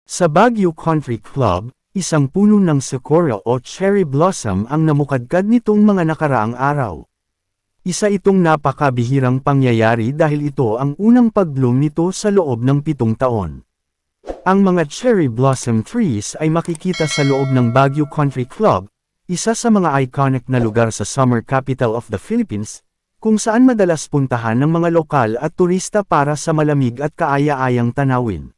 Sa Baguio Country Club, isang puno ng sakura o cherry blossom ang namukadkad nitong mga nakaraang araw. Isa itong napakabihirang pangyayari dahil ito ang unang pag-bloom nito sa loob ng 7 taon. Ang mga cherry blossom trees ay makikita sa loob ng Baguio Country Club, isa sa mga iconic na lugar sa summer capital of the Philippines, kung saan madalas puntahan ng mga lokal at turista para sa malamig at kaaya-ayang tanawin.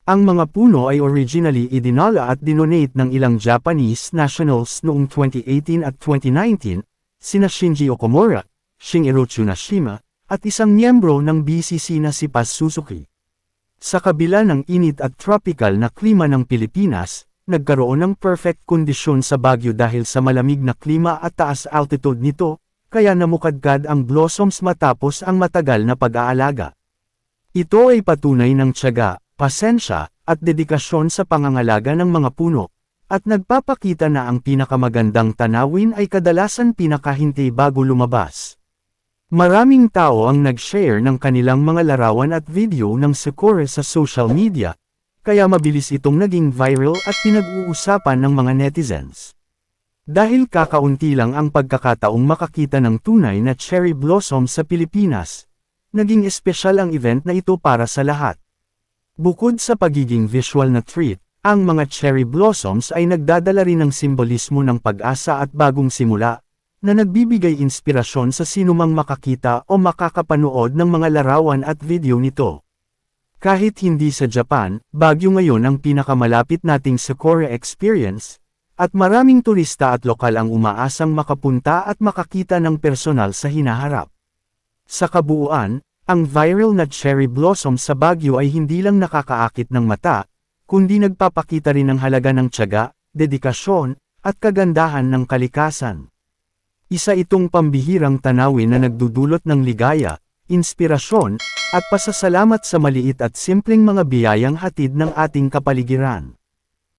Ang mga puno ay originally idinala at dinonate ng ilang Japanese nationals noong 2018 at 2019, sina Shinji Okumura, Shigeru Tsunashima, at isang miyembro ng BCC na si Paz Suzuki. Sa kabila ng init at tropical na klima ng Pilipinas, nagkaroon ng perfect kondisyon sa Baguio dahil sa malamig na klima at taas altitude nito, kaya namukadkad ang blossoms matapos ang matagal na pag-aalaga. Ito ay patunay ng tiyaga, pasensya, at dedikasyon sa pangangalaga ng mga puno, at nagpapakita na ang pinakamagandang tanawin ay kadalasan pinakahintay bago lumabas. Maraming tao ang nag-share ng kanilang mga larawan at video ng sakura sa social media, kaya mabilis itong naging viral at pinag-uusapan ng mga netizens. Dahil kakaunti lang ang pagkakataong makakita ng tunay na cherry blossom sa Pilipinas, naging espesyal ang event na ito para sa lahat. Bukod sa pagiging visual na treat, ang mga cherry blossoms ay nagdadala rin ng simbolismo ng pag-asa at bagong simula, na nagbibigay inspirasyon sa sinumang makakita o makakapanood ng mga larawan at video nito. Kahit hindi sa Japan, Baguio ngayon ang pinakamalapit nating sakura experience, at maraming turista at lokal ang umaasang makapunta at makakita ng personal sa hinaharap. Sa kabuuan, ang viral na cherry blossom sa Baguio ay hindi lang nakakaakit ng mata, kundi nagpapakita rin ng halaga ng tiyaga, dedikasyon, at kagandahan ng kalikasan. Isa itong pambihirang tanawin na nagdudulot ng ligaya, inspirasyon, at pasasalamat sa maliit at simpleng mga biyayang hatid ng ating kapaligiran.